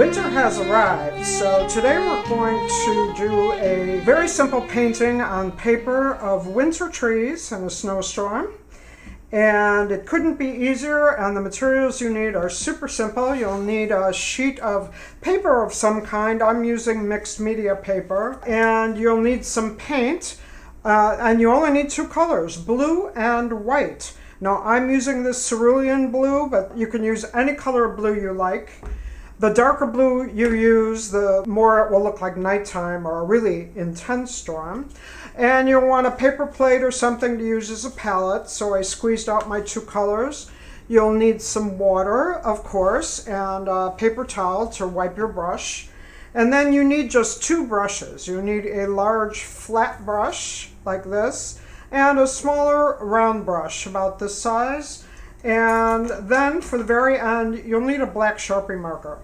Winter has arrived, so today we're going to do a very simple painting on paper of winter trees in a snowstorm. And it couldn't be easier, and the materials you need are super simple. You'll need a sheet of paper of some kind. I'm using mixed media paper. And you'll need some paint, and you only need two colors, blue and white. Now I'm using this cerulean blue, but you can use any color of blue you like. The darker blue you use, the more it will look like nighttime or a really intense storm. And you'll want a paper plate or something to use as a palette, so I squeezed out my two colors. You'll need some water, of course, and a paper towel to wipe your brush. And then you need just two brushes. You need a large flat brush like this and a smaller round brush about this size. And then for the very end, you'll need a black Sharpie marker.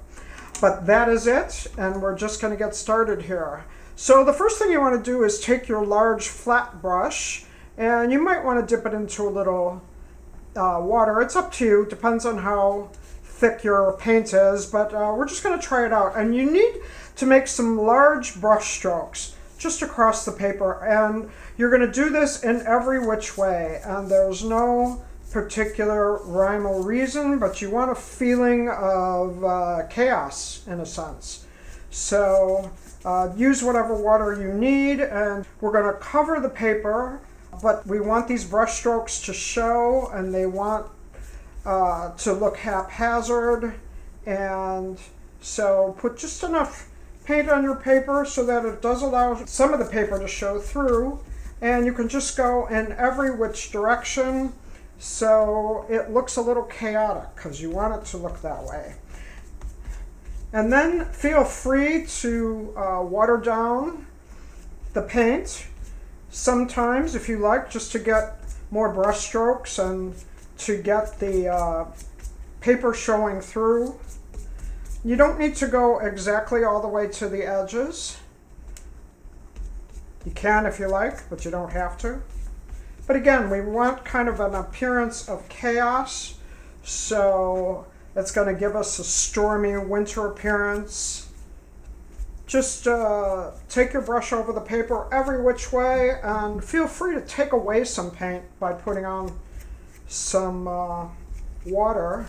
But that is it, and we're just going to get started here. So the first thing you want to do is take your large flat brush, and you might want to dip it into a little water. It's up to you, depends on how thick your paint is, but we're just going to try it out. And you need to make some large brush strokes just across the paper, and you're going to do this in every which way, and there's no particular rhyme or reason, but you want a feeling of chaos in a sense. So use whatever water you need, and we're going to cover the paper, but we want these brush strokes to show, and they want to look haphazard. And so put just enough paint on your paper so that it does allow some of the paper to show through, and you can just go in every which direction. So it looks a little chaotic because you want it to look that way. And then feel free to water down the paint sometimes if you like, just to get more brush strokes and to get the paper showing through. You don't need to go exactly all the way to the edges. You can if you like, but you don't have to. But again, we want kind of an appearance of chaos, so that's going to give us a stormy winter appearance. Just take your brush over the paper every which way, and feel free to take away some paint by putting on some water,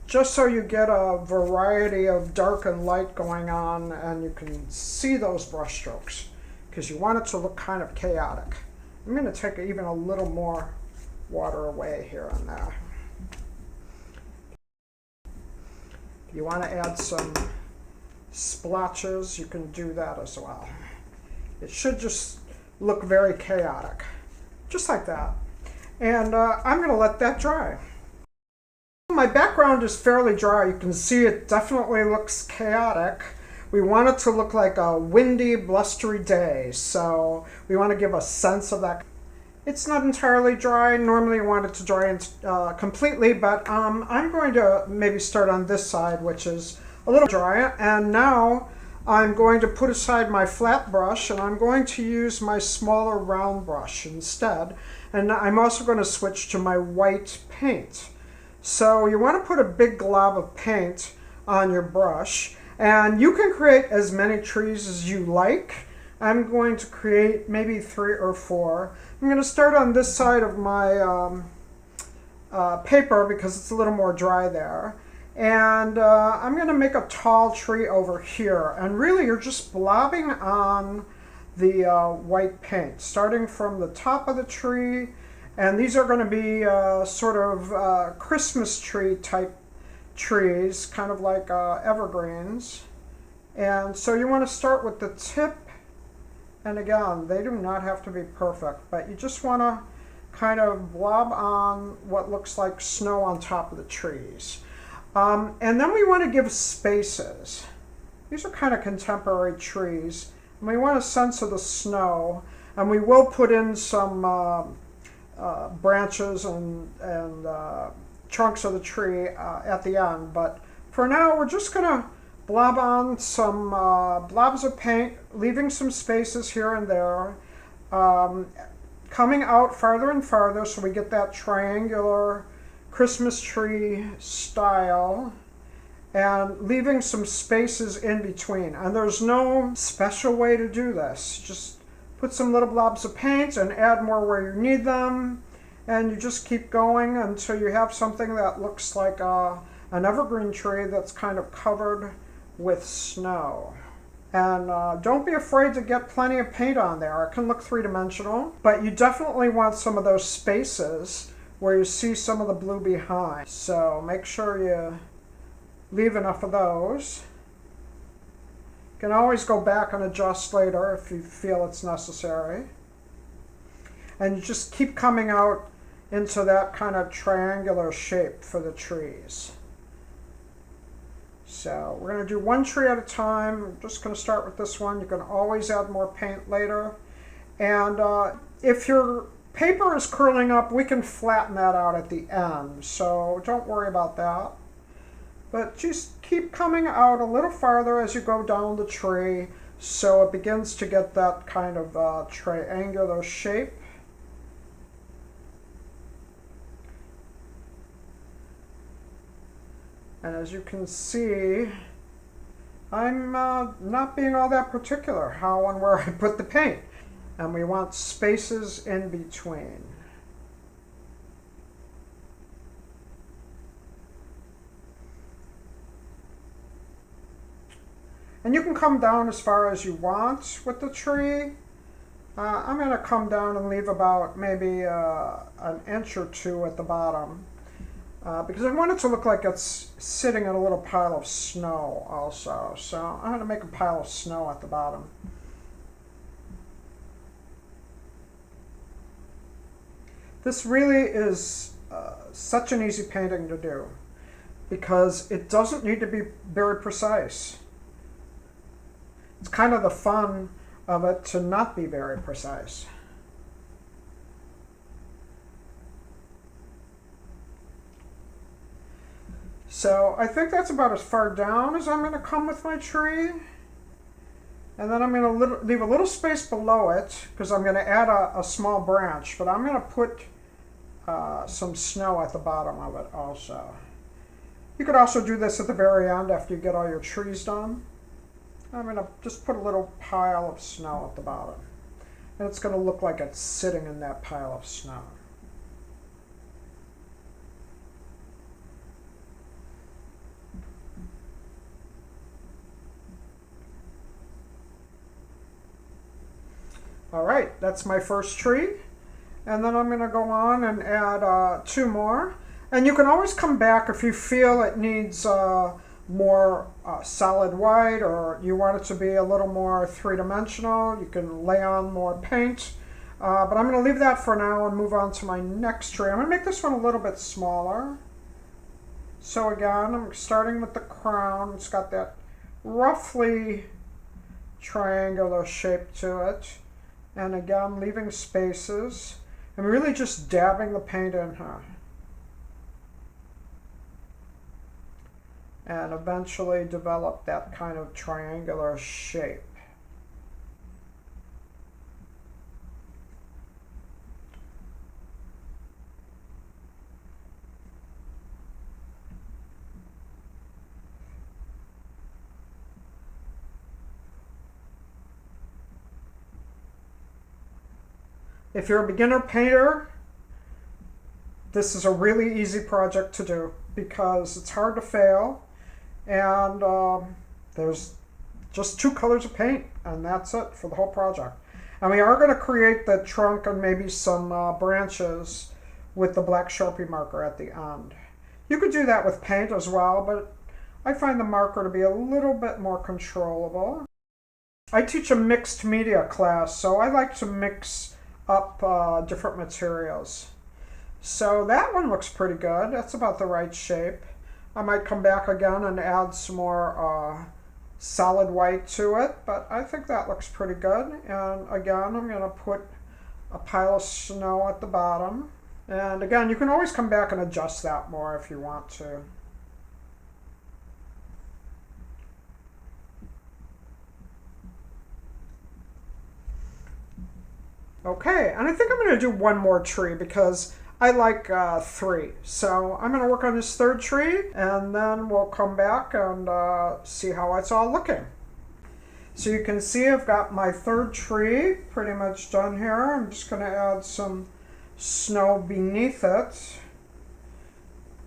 just so you get a variety of dark and light going on, and you can see those brush strokes, because you want it to look kind of chaotic. I'm going to take even a little more water away here and there. If you want to add some splotches, you can do that as well. It should just look very chaotic, just like that. And I'm going to let that dry. My background is fairly dry. You can see it definitely looks chaotic. We want it to look like a windy, blustery day, so we want to give a sense of that. It's not entirely dry. Normally you want it to dry completely, but I'm going to maybe start on this side, which is a little drier. And now I'm going to put aside my flat brush, and I'm going to use my smaller round brush instead. And I'm also going to switch to my white paint. So you want to put a big glob of paint on your brush. And you can create as many trees as you like. I'm going to create maybe 3 or 4. I'm going to start on this side of my paper because it's a little more dry there. And I'm going to make a tall tree over here. And really you're just blobbing on the white paint, starting from the top of the tree. And these are going to be sort of Christmas tree type trees, kind of like evergreens. And so you want to start with the tip, and again, they do not have to be perfect, but you just want to kind of blob on what looks like snow on top of the trees. And then we want to give spaces. These are kind of contemporary trees, and we want a sense of the snow, and we will put in some branches and trunks of the tree at the end, but for now we're just going to blob on some blobs of paint, leaving some spaces here and there, coming out farther and farther so we get that triangular Christmas tree style. and leaving some spaces in between. And there's no special way to do this. Just put some little blobs of paint and add more where you need them. And you just keep going until you have something that looks like an evergreen tree that's kind of covered with snow. And don't be afraid to get plenty of paint on there. It can look three-dimensional, but you definitely want some of those spaces where you see some of the blue behind. So make sure you leave enough of those. You can always go back and adjust later if you feel it's necessary. And you just keep coming out into that kind of triangular shape for the trees. So we're going to do one tree at a time. I'm just going to start with this one. You can always add more paint later. And if your paper is curling up, we can flatten that out at the end. So don't worry about that. But just keep coming out a little farther as you go down the tree so it begins to get that kind of triangular shape. And as you can see, I'm not being all that particular how and where I put the paint. And we want spaces in between. And you can come down as far as you want with the tree. I'm going to come down and leave about maybe an inch or two at the bottom. Because I want it to look like it's sitting in a little pile of snow also. So I'm going to make a pile of snow at the bottom. This really is such an easy painting to do because it doesn't need to be very precise. It's kind of the fun of it to not be very precise. So I think that's about as far down as I'm going to come with my tree. And then I'm going to leave a little space below it because I'm going to add a small branch. But I'm going to put some snow at the bottom of it also. You could also do this at the very end after you get all your trees done. I'm going to just put a little pile of snow at the bottom. And it's going to look like it's sitting in that pile of snow. All right, that's my first tree. And then I'm going to go on and add two more. And you can always come back if you feel it needs more solid white or you want it to be a little more three-dimensional. You can lay on more paint. But I'm going to leave that for now and move on to my next tree. I'm going to make this one a little bit smaller. So again, I'm starting with the crown. It's got that roughly triangular shape to it. And again, leaving spaces. I'm really just dabbing the paint in here. And eventually develop that kind of triangular shape. If you're a beginner painter, this is a really easy project to do because it's hard to fail. And there's just two colors of paint, and that's it for the whole project. And we are going to create the trunk and maybe some branches with the black Sharpie marker at the end. You could do that with paint as well, but I find the marker to be a little bit more controllable. I teach a mixed media class, so I like to mix up different materials. So that one looks pretty good. That's about the right shape. I might come back again and add some more solid white to it, but I think that looks pretty good. And again, I'm going to put a pile of snow at the bottom. And again, you can always come back and adjust that more if you want to. Okay, and I think I'm going to do one more tree because I like 3. So I'm going to work on this third tree, and then we'll come back and see how it's all looking. So you can see I've got my third tree pretty much done here. I'm just going to add some snow beneath it.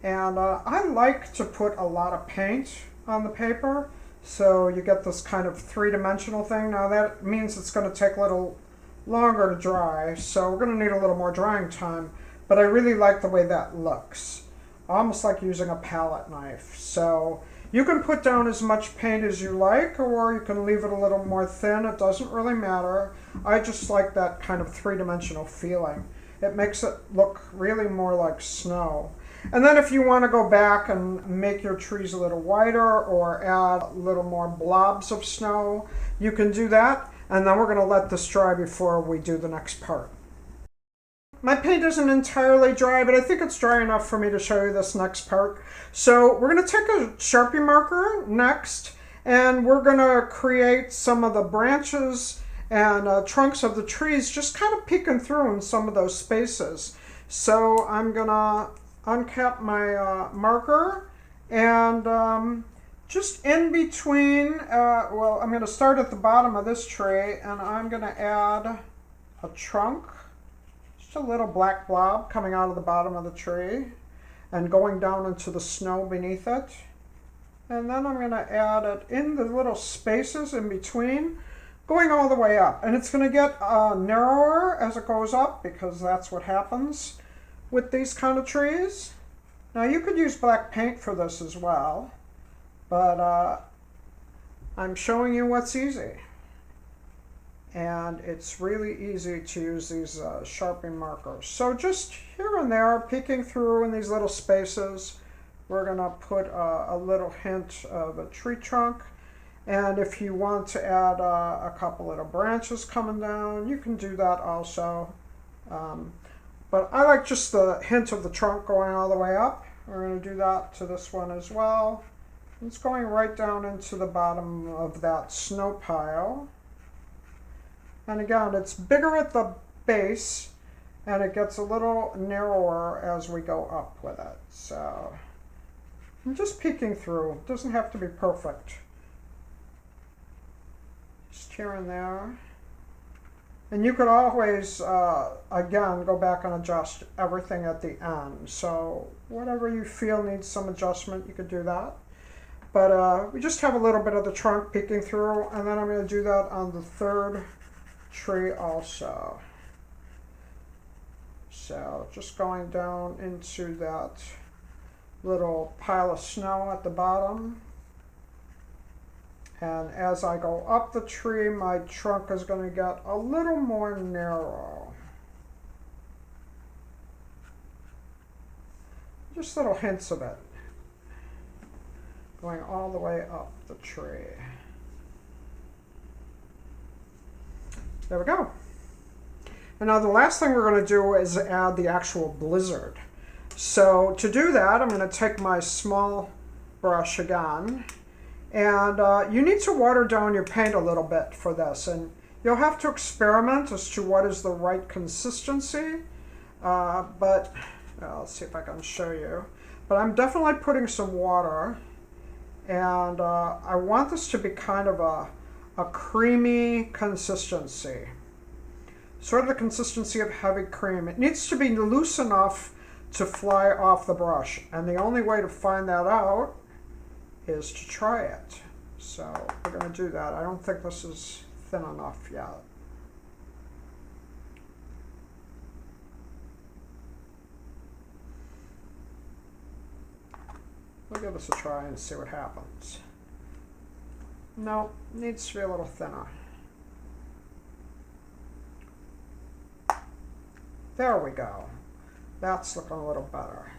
And I like to put a lot of paint on the paper, so you get this kind of three-dimensional thing. Now that means it's going to take a little longer to dry, so we're going to need a little more drying time, but I really like the way that looks. Almost like using a palette knife. So you can put down as much paint as you like, or you can leave it a little more thin. It doesn't really matter. I just like that kind of three-dimensional feeling. It makes it look really more like snow. And then if you want to go back and make your trees a little whiter or add a little more blobs of snow, you can do that. And then we're going to let this dry before we do the next part. My paint isn't entirely dry, but I think it's dry enough for me to show you this next part. So we're going to take a Sharpie marker next, and we're going to create some of the branches and trunks of the trees, just kind of peeking through in some of those spaces. So I'm going to uncap my marker, and just in between, well, I'm going to start at the bottom of this tree, and I'm going to add a trunk. A little black blob coming out of the bottom of the tree and going down into the snow beneath it. And then I'm going to add it in the little spaces in between, going all the way up. And it's going to get narrower as it goes up, because that's what happens with these kind of trees. Now you could use black paint for this as well, but I'm showing you what's easy. And it's really easy to use these Sharpie markers. So just here and there, peeking through in these little spaces, we're going to put a little hint of a tree trunk. And if you want to add a couple little branches coming down, you can do that also. But I like just the hint of the trunk going all the way up. We're going to do that to this one as well. It's going right down into the bottom of that snow pile. And again, it's bigger at the base, and it gets a little narrower as we go up with it. So I'm just peeking through. It doesn't have to be perfect. Just here and there. And you could always, again, go back and adjust everything at the end. So whatever you feel needs some adjustment, you could do that. But we just have a little bit of the trunk peeking through, and then I'm going to do that on the third tree also. So just going down into that little pile of snow at the bottom. And as I go up the tree, my trunk is going to get a little more narrow. Just little hints of it. Going all the way up the tree. There we go. And now the last thing we're going to do is add the actual blizzard. So to do that, I'm going to take my small brush again. And you need to water down your paint a little bit for this. And you'll have to experiment as to what is the right consistency. But let's see if I can show you. But I'm definitely putting some water. And I want this to be kind of a creamy consistency. Sort of the consistency of heavy cream. It needs to be loose enough to fly off the brush. And the only way to find that out is to try it. So we're going to do that. I don't think this is thin enough yet. We'll give this a try and see what happens. No, needs to be a little thinner. There we go. That's looking a little better.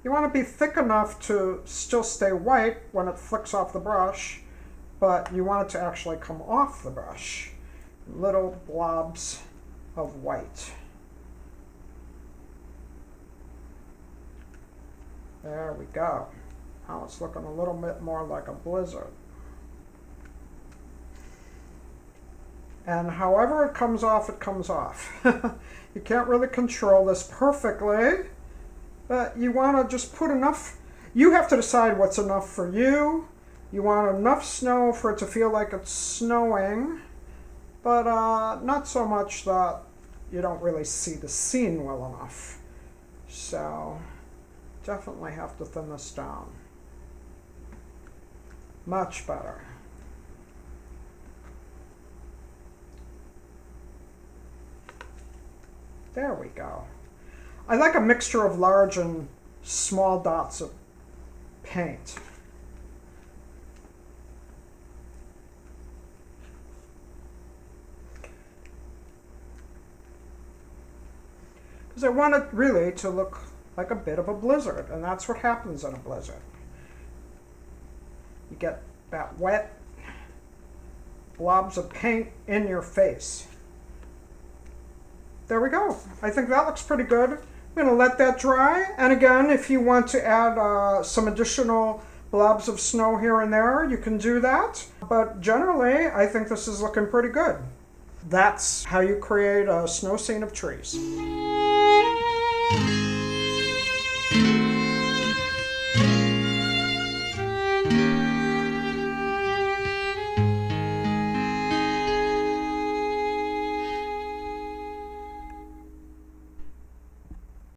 You want to be thick enough to still stay white when it flicks off the brush, but you want it to actually come off the brush. Little blobs of white. There we go. Now it's looking a little bit more like a blizzard. And however it comes off, it comes off. You can't really control this perfectly, but you want to just put enough. You have to decide what's enough for you. You want enough snow for it to feel like it's snowing, but not so much that you don't really see the scene well enough. So definitely have to thin this down. Much better. There we go. I like a mixture of large and small dots of paint. Because I want it really to look like a bit of a blizzard, and that's what happens in a blizzard. You get that wet blobs of paint in your face. There we go. I think that looks pretty good. I'm going to let that dry. And again, if you want to add some additional blobs of snow here and there, you can do that. But generally, I think this is looking pretty good. That's how you create a snow scene of trees.